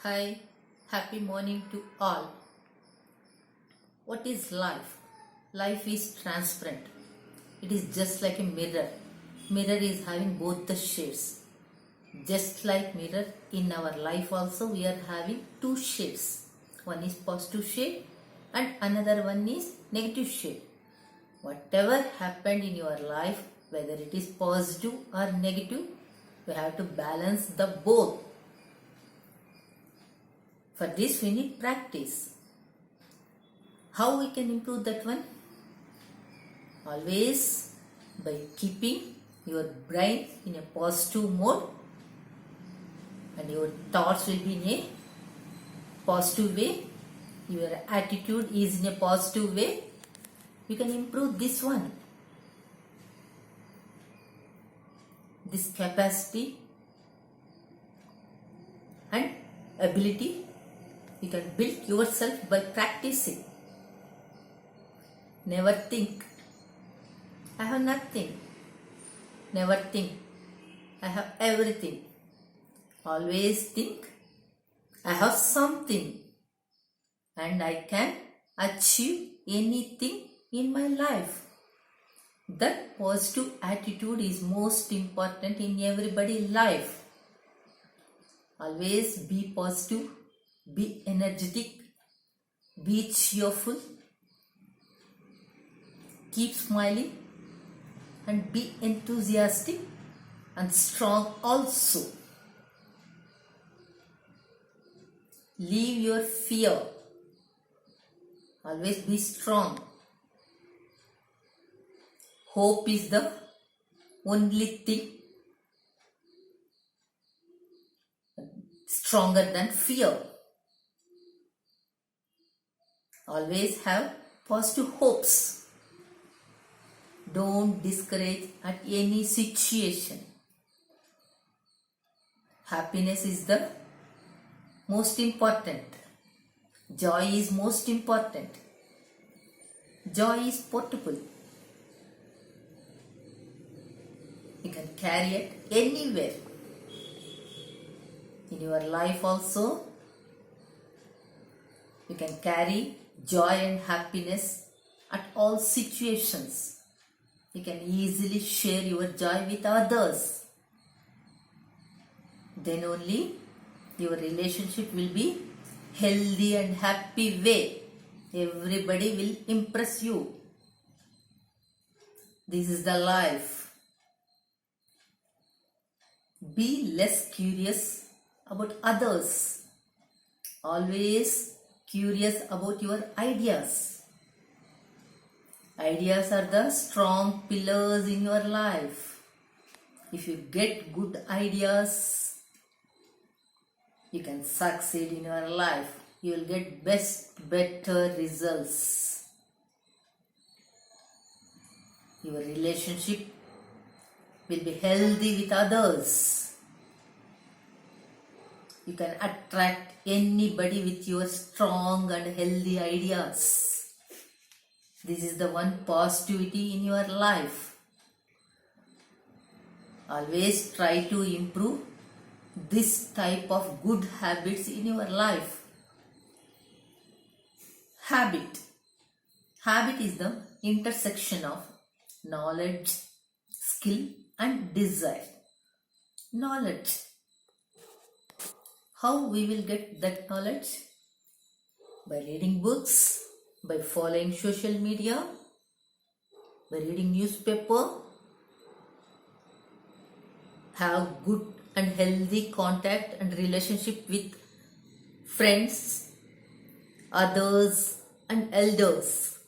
Hi, happy morning to all. What is life? Life is transparent. It is just like a mirror. Mirror is having both the shades. Just like mirror, in our life also we are having two shades. One is positive shade and another one is negative shade. Whatever happened in your life, whether it is positive or negative, you have to balance the both. For this we need practice. How we can improve that one? Always by keeping your brain in a positive mode and your thoughts will be in a positive way. Your attitude is in a positive way. You can improve this one. This capacity and ability you can build yourself by practicing. Never think, I have nothing. Never think, I have everything. Always think, I have something and I can achieve anything in my life. That positive attitude is most important in everybody's life. Always be positive, be energetic, be cheerful, keep smiling and be enthusiastic and strong also. Leave your fear. Always be strong. Hope is the only thing stronger than fear. Always have positive hopes. Don't discourage at any situation. Happiness is the most important. Joy is most important. Joy is portable. You can carry it anywhere. In your life also, you can carry joy and happiness at all situations. You can easily share your joy with others. Then only your relationship will be healthy and happy way. Everybody will impress you. This is the life. Be less curious about others. Always curious about your ideas. Ideas are the strong pillars in your life. If you get good ideas, you can succeed in your life. You will get better results. Your relationship will be healthy with others. You can attract anybody with your strong and healthy ideas. This is the one positivity in your life. Always try to improve this type of good habits in your life. Habit. Habit is the intersection of knowledge, skill and desire. Knowledge. How we will get that knowledge? By reading books, by following social media, by reading newspaper. Have good and healthy contact and relationship with friends, others and elders.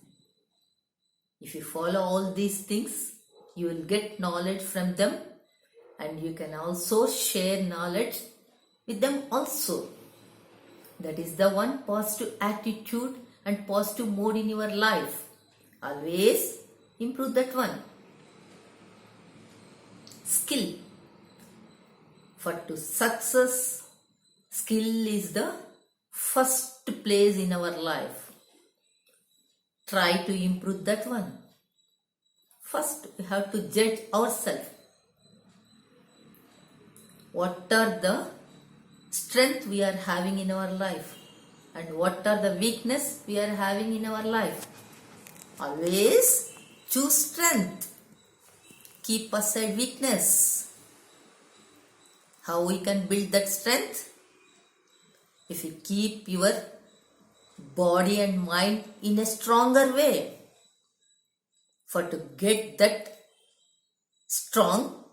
If you follow all these things, you will get knowledge from them and you can also share knowledge with them also. That is the one positive attitude and positive mode in your life. Always improve that one. Skill. For to success, skill is the first place in our life. Try to improve that one. First, we have to judge ourselves. What are the strength we are having in our life and what are the weakness we are having in our life. Always choose strength. Keep aside weakness. How we can build that strength? If you keep your body and mind in a stronger way. For to get that strong,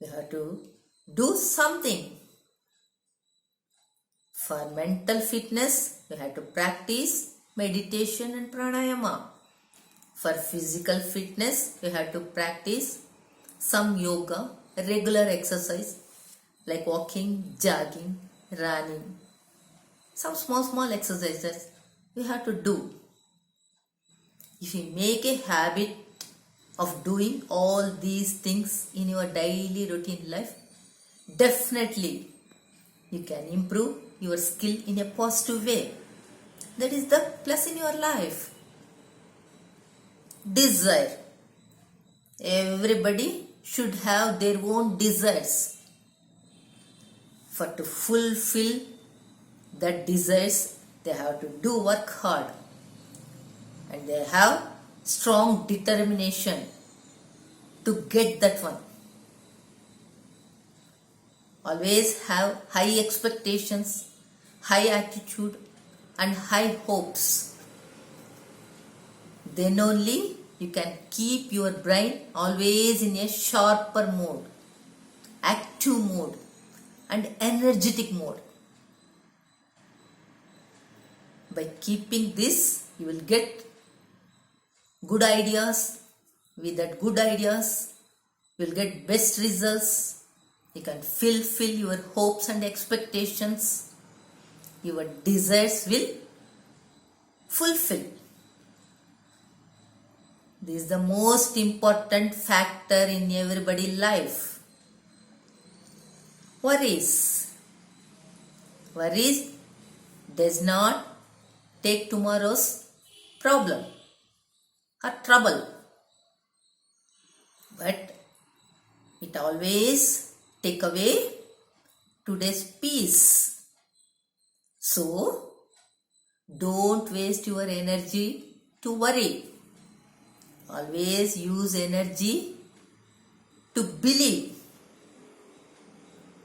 we have to do something. For mental fitness, we have to practice meditation and pranayama. For physical fitness, we have to practice some yoga, regular exercise like walking, jogging, running. Some small exercises we have to do. If you make a habit of doing all these things in your daily routine life, definitely you can improve your skill in a positive way. That is the plus in your life. Desire. Everybody should have their own desires. For to fulfill that desires, they have to do work hard. And they have strong determination to get that one. Always have high expectations, high attitude and high hopes. Then only you can keep your brain always in a sharper mode, active mode and energetic mode. By keeping this, you will get good ideas. With that good ideas, you will get best results. You can fulfill your hopes and expectations. Your desires will fulfill. This is the most important factor in everybody's life. Worries. Worries does not take tomorrow's problem or trouble, but it always take away today's peace. So don't waste your energy to worry. Always use energy to believe.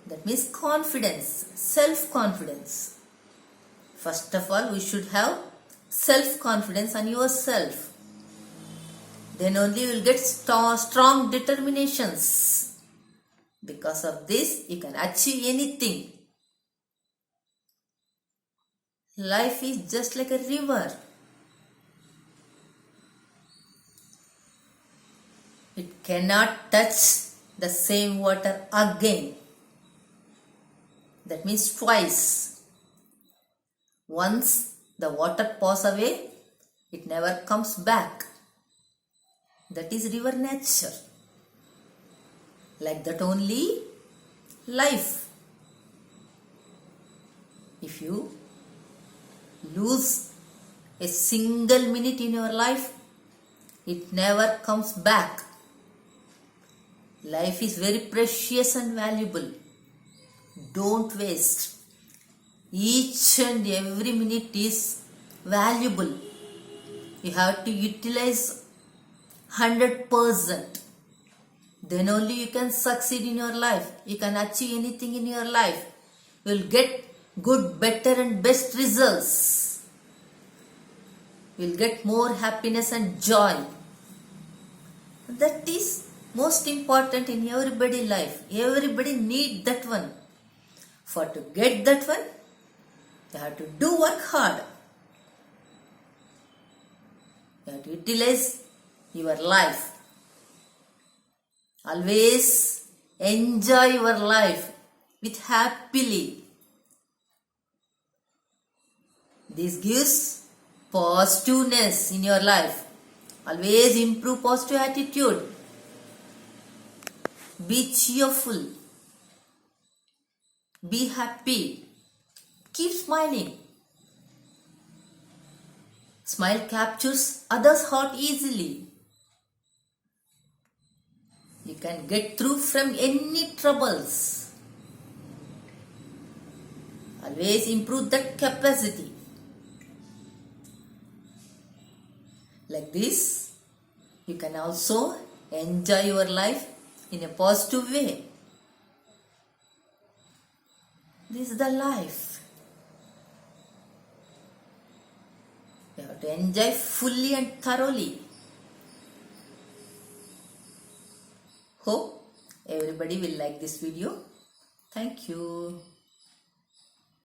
That means confidence, self-confidence. First of all, we should have self-confidence on yourself. Then only you will get strong determinations. Because of this, you can achieve anything. Life is just like a river. It cannot touch the same water again. That means twice. Once the water passes away, it never comes back. That is river nature. Like that only life. If you lose a single minute in your life, it never comes back. Life is very precious and valuable. Don't waste. Each and every minute is valuable. You have to utilize 100%. Then only you can succeed in your life. You can achieve anything in your life. You will get good, better and best results. You will get more happiness and joy. That is most important in everybody's life. Everybody need that one. For to get that one, you have to do work hard. You have to utilize your life. Always enjoy your life with happily. This gives positiveness in your life. Always improve positive attitude. Be cheerful. Be happy. Keep smiling. Smile captures others' heart easily. You can get through from any troubles. Always improve that capacity. Like this, you can also enjoy your life in a positive way. This is the life. You have to enjoy fully and thoroughly. Hope everybody will like this video. Thank you.